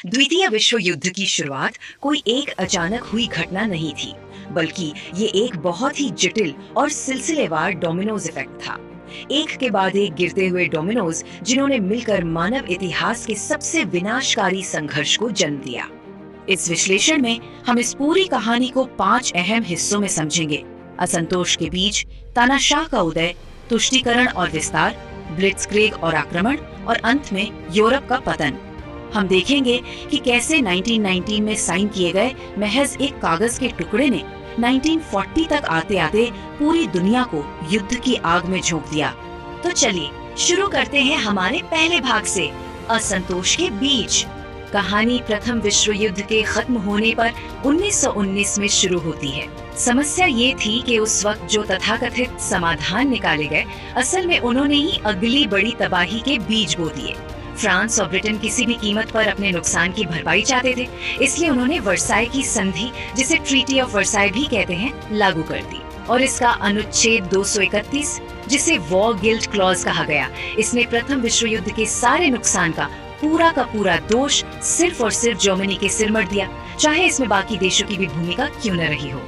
द्वितीय विश्व युद्ध की शुरुआत कोई एक अचानक हुई घटना नहीं थी, बल्कि ये एक बहुत ही जटिल और सिलसिलेवार डोमिनोज इफेक्ट था। एक के बाद एक गिरते हुए डोमिनोज जिन्होंने मिलकर मानव इतिहास के सबसे विनाशकारी संघर्ष को जन्म दिया। इस विश्लेषण में हम इस पूरी कहानी को 5 अहम हिस्सों में समझेंगे। असंतोष के बीच तानाशाह का उदय, तुष्टीकरण और विस्तार, ब्लिट्जक्रिग और आक्रमण, और अंत में यूरोप का पतन। हम देखेंगे कि कैसे 1919 में साइन किए गए महज एक कागज के टुकड़े ने 1940 तक आते आते पूरी दुनिया को युद्ध की आग में झोंक दिया। तो चलिए शुरू करते हैं हमारे पहले भाग से, असंतोष के बीच। कहानी प्रथम विश्व युद्ध के खत्म होने पर 1919 में शुरू होती है। समस्या ये थी कि उस वक्त जो तथाकथित समाधान निकाले गए, असल में उन्होंने ही अगली बड़ी तबाही के बीज बो दिए। फ्रांस और ब्रिटेन किसी भी कीमत पर अपने नुकसान की भरपाई चाहते थे, इसलिए उन्होंने वर्साई की संधि, जिसे ट्रीटी ऑफ वर्साई भी कहते हैं, लागू कर दी। और इसका अनुच्छेद 231, जिसे वॉर गिल्ट क्लॉज कहा गया, इसने प्रथम विश्व युद्ध के सारे नुकसान का पूरा दोष सिर्फ और सिर्फ जर्मनी के सिर मढ़ दिया, चाहे इसमें बाकी देशों की भी भूमिका क्यों न रही हो।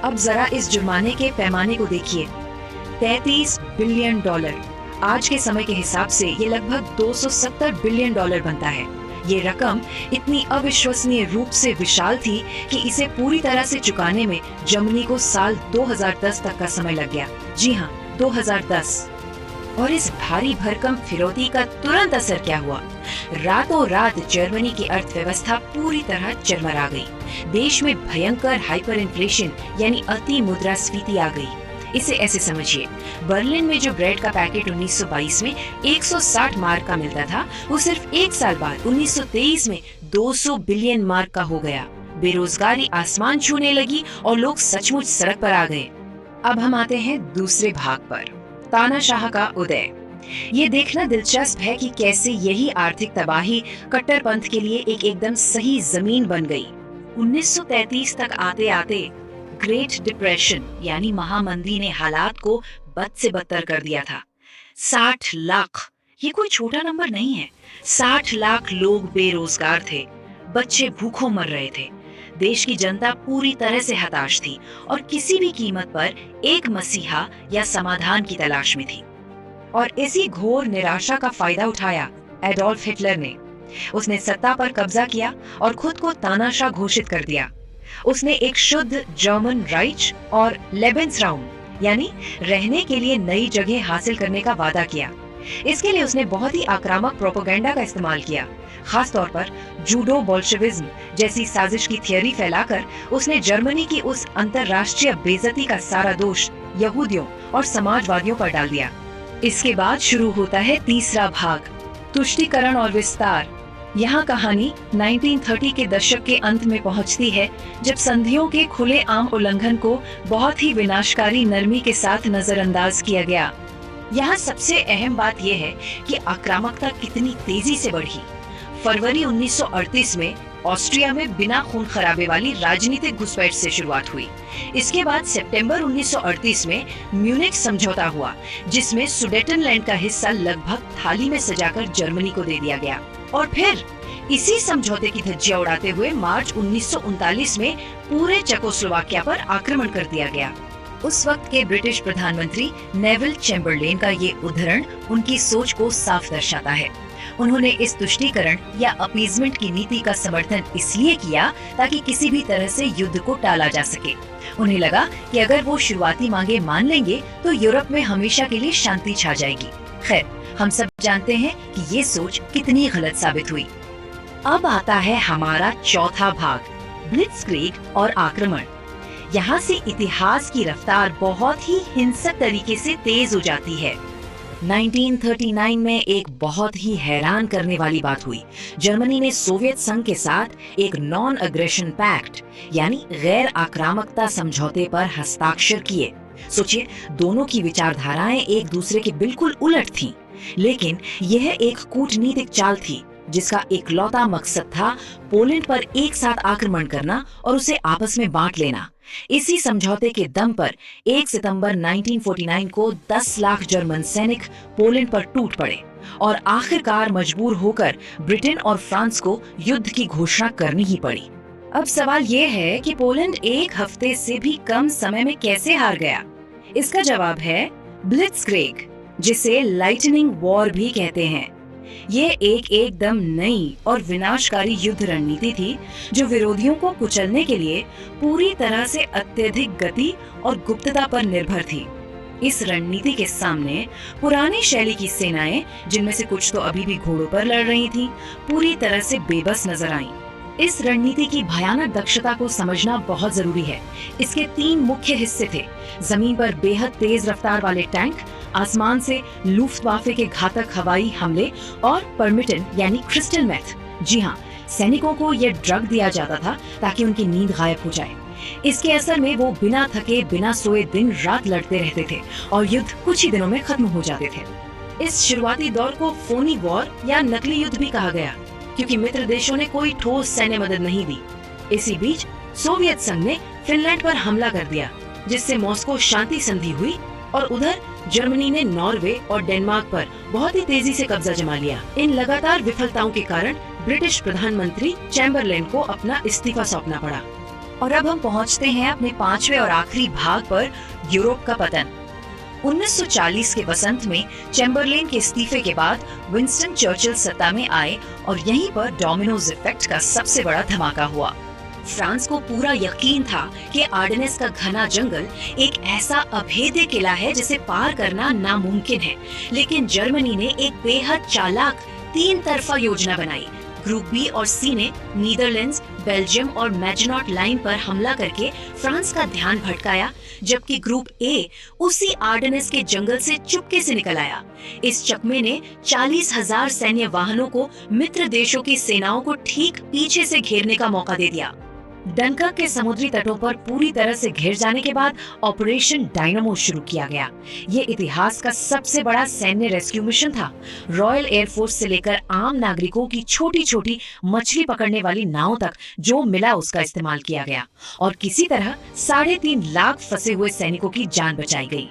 अब जरा इस जुर्माने के पैमाने को देखिए, 33 बिलियन डॉलर। आज के समय के हिसाब से ये लगभग 270 बिलियन डॉलर बनता है। ये रकम इतनी अविश्वसनीय रूप से विशाल थी कि इसे पूरी तरह से चुकाने में जर्मनी को साल 2010 तक का समय लग गया। जी हाँ, 2010। और इस भारी भरकम फिरौती का तुरंत असर क्या हुआ? रातों रात जर्मनी की अर्थव्यवस्था पूरी तरह चरमरा गई। देश में भयंकर हाइपर इन्फ्लेशन यानी अति मुद्रास्फीति आ गई। इसे ऐसे समझिए, बर्लिन में जो ब्रेड का पैकेट 1922 में 160 मार्क का मिलता था, वो सिर्फ एक साल बाद 1923 में 200 बिलियन मार्क का हो गया। बेरोजगारी आसमान छूने लगी और लोग सचमुच सड़क पर आ गए। अब हम आते हैं दूसरे भाग पर, तानाशाह का उदय। ये देखना दिलचस्प है कि कैसे यही आर्थिक तबाही कट्टरपंथ के लिए एक एकदम सही जमीन बन गई। 1933 तक आते आते ग्रेट डिप्रेशन यानी महामंदी ने हालात को बद से बदतर कर दिया था। 60 लाख, ये कोई छोटा नंबर नहीं है। 60 लाख लोग बेरोजगार थे, बच्चे भूखों मर रहे थे। देश की जनता पूरी तरह से हताश थी और किसी भी कीमत पर एक मसीहा या समाधान की तलाश में थी। और इसी घोर निराशा का फायदा उठाया एडोल्फ हिटलर ने। उसने सत्ता पर कब्जा किया और खुद को तानाशाह घोषित कर दिया। उसने एक शुद्ध जर्मन राइच और लेबेंसराउम यानी रहने के लिए नई जगह हासिल करने का वादा किया। इसके लिए उसने बहुत ही आक्रामक प्रोपेगेंडा का इस्तेमाल किया। खास तौर पर जूडो बोल्शेविज्म जैसी साजिश की थियरी फैलाकर उसने जर्मनी की उस अंतरराष्ट्रीय बेइज्जती का सारा दोष यहूदियों और समाजवादियों पर डाल दिया। इसके बाद शुरू होता है तीसरा भाग, तुष्टीकरण और विस्तार। यहाँ कहानी 1930 के दशक के अंत में पहुँचती है, जब संधियों के खुले आम उल्लंघन को बहुत ही विनाशकारी नरमी के साथ नजरअंदाज किया गया। यहाँ सबसे अहम बात यह है कि आक्रामकता कितनी तेजी से बढ़ी। फरवरी 1938 में ऑस्ट्रिया में बिना खून खराबे वाली राजनीतिक घुसपैठ से शुरुआत हुई। इसके बाद सितंबर 1938 में म्यूनिख समझौता हुआ, जिसमें सुडेटनलैंड का हिस्सा लगभग थाली में सजाकर जर्मनी को दे दिया गया। और फिर इसी समझौते की धज्जियां उड़ाते हुए मार्च 1939 में पूरे चेकोस्लोवाकिया पर आक्रमण कर दिया गया। उस वक्त के ब्रिटिश प्रधानमंत्री नेविल चैम्बरलेन का ये उद्धरण उनकी सोच को साफ दर्शाता है। उन्होंने इस तुष्टीकरण या अपीजमेंट की नीति का समर्थन इसलिए किया ताकि किसी भी तरह से युद्ध को टाला जा सके। उन्हें लगा कि अगर वो शुरुआती मांगे मान लेंगे तो यूरोप में हमेशा के लिए शांति छा जाएगी। खैर, हम सब जानते हैं कि ये सोच कितनी गलत साबित हुई। अब आता है हमारा चौथा भाग, ब्लिट्जक्रिग और आक्रमण। यहाँ से इतिहास की रफ्तार बहुत ही हिंसक तरीके से तेज हो जाती है। 1939 में एक बहुत ही हैरान करने वाली बात हुई। जर्मनी ने सोवियत संघ के साथ एक नॉन अग्रेशन पैक्ट यानी गैर आक्रामकता समझौते पर हस्ताक्षर किए। सोचिए, दोनों की विचारधाराएं एक दूसरे के बिल्कुल उलट थीं, लेकिन यह एक कूटनीतिक चाल थी। जिसका इकलौता मकसद था पोलैंड पर एक साथ आक्रमण करना और उसे आपस में बांट लेना। इसी समझौते के दम पर 1 सितंबर 1949 को 10 लाख जर्मन सैनिक पोलैंड पर टूट पड़े और आखिरकार मजबूर होकर ब्रिटेन और फ्रांस को युद्ध की घोषणा करनी ही पड़ी। अब सवाल ये है कि पोलैंड एक हफ्ते से भी कम समय में कैसे हार गया? इसका जवाब है ब्लिट्जक्रिग, जिसे लाइटनिंग वॉर भी कहते हैं। ये एकदम नई और विनाशकारी युद्ध रणनीति थी जो विरोधियों को कुचलने के लिए पूरी तरह से अत्यधिक गति और गुप्तता पर निर्भर थी। इस रणनीति के सामने पुरानी शैली की सेनाएं, जिनमें से कुछ तो अभी भी घोड़ों पर लड़ रही थीं, पूरी तरह से बेबस नजर आईं। इस रणनीति की भयानक दक्षता को समझना बहुत जरूरी है। इसके 3 मुख्य हिस्से थे: जमीन पर बेहद तेज रफ्तार वाले टैंक, आसमान से लुफ्टवाफे के घातक हवाई हमले और परमिटन यानी क्रिस्टल मेथ। जी हाँ, सैनिकों को यह ड्रग दिया जाता था ताकि उनकी नींद गायब हो जाए। इसके असर में वो बिना थके बिना सोए दिन रात लड़ते रहते थे और युद्ध कुछ ही दिनों में खत्म हो जाते थे। इस शुरुआती दौर को फोनी वॉर या नकली युद्ध भी कहा गया, क्योंकि मित्र देशों ने कोई ठोस सैन्य मदद नहीं दी। इसी बीच सोवियत संघ ने फिनलैंड पर हमला कर दिया, जिससे मॉस्को शांति संधि हुई और उधर जर्मनी ने नॉर्वे और डेनमार्क पर बहुत ही तेजी से कब्जा जमा लिया। इन लगातार विफलताओं के कारण ब्रिटिश प्रधानमंत्री चैम्बरलेन को अपना इस्तीफा सौंपना पड़ा। और अब हम पहुंचते हैं अपने 5वें और आखिरी भाग पर, यूरोप का पतन। 1940 के वसंत में चैम्बरलेन के इस्तीफे के बाद विंस्टन चर्चिल सत्ता में आए और यहीं पर डोमिनोज इफेक्ट का सबसे बड़ा धमाका हुआ। फ्रांस को पूरा यकीन था कि आर्डेनेस का घना जंगल एक ऐसा अभेद्य किला है जिसे पार करना नामुमकिन है, लेकिन जर्मनी ने एक बेहद चालाक 3 तरफा योजना बनाई। ग्रुप बी और सी ने नीदरलैंड्स, बेल्जियम और मैजनॉट लाइन पर हमला करके फ्रांस का ध्यान भटकाया, जबकि ग्रुप ए उसी आर्डेनेस के जंगल से चुपके से निकल आया। इस चकमे ने 40,000 सैन्य वाहनों को मित्र देशों की सेनाओं को ठीक पीछे से घेरने का मौका दे दिया। डनकर्क के समुद्री तटों पर पूरी तरह से घिर जाने के बाद ऑपरेशन डायनामो शुरू किया गया। ये इतिहास का सबसे बड़ा सैन्य रेस्क्यू मिशन था। रॉयल एयरफोर्स से लेकर आम नागरिकों की छोटी-छोटी मछली पकड़ने वाली नावों तक जो मिला उसका इस्तेमाल किया गया और किसी तरह 3.5 लाख फंसे हुए सैनिकों की जान बचाई गई।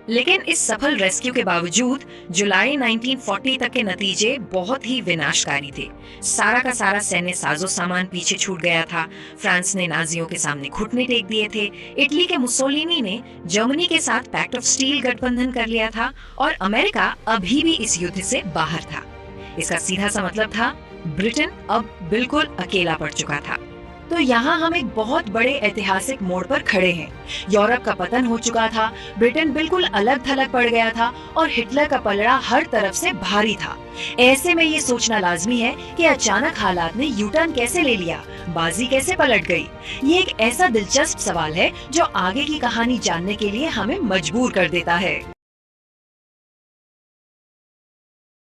लेकिन इस सफल रेस्क्यू के बावजूद जुलाई 1940 तक के नतीजे बहुत ही विनाशकारी थे। सारा का सारा सैन्य साजो सामान पीछे छूट गया था। फ्रांस ने नाजियों के सामने घुटने टेक दिए थे। इटली के मुसोलिनी ने जर्मनी के साथ पैक्ट ऑफ स्टील गठबंधन कर लिया था और अमेरिका अभी भी इस युद्ध से बाहर था। इसका सीधा सा मतलब था ब्रिटेन अब बिल्कुल अकेला पड़ चुका था। तो यहाँ हम एक बहुत बड़े ऐतिहासिक मोड़ पर खड़े हैं। यूरोप का पतन हो चुका था, ब्रिटेन बिल्कुल अलग थलग पड़ गया था और हिटलर का पलड़ा हर तरफ से भारी था। ऐसे में ये सोचना लाजमी है कि अचानक हालात ने यू टर्न कैसे ले लिया, बाजी कैसे पलट गई। ये एक ऐसा दिलचस्प सवाल है जो आगे की कहानी जानने के लिए हमें मजबूर कर देता है।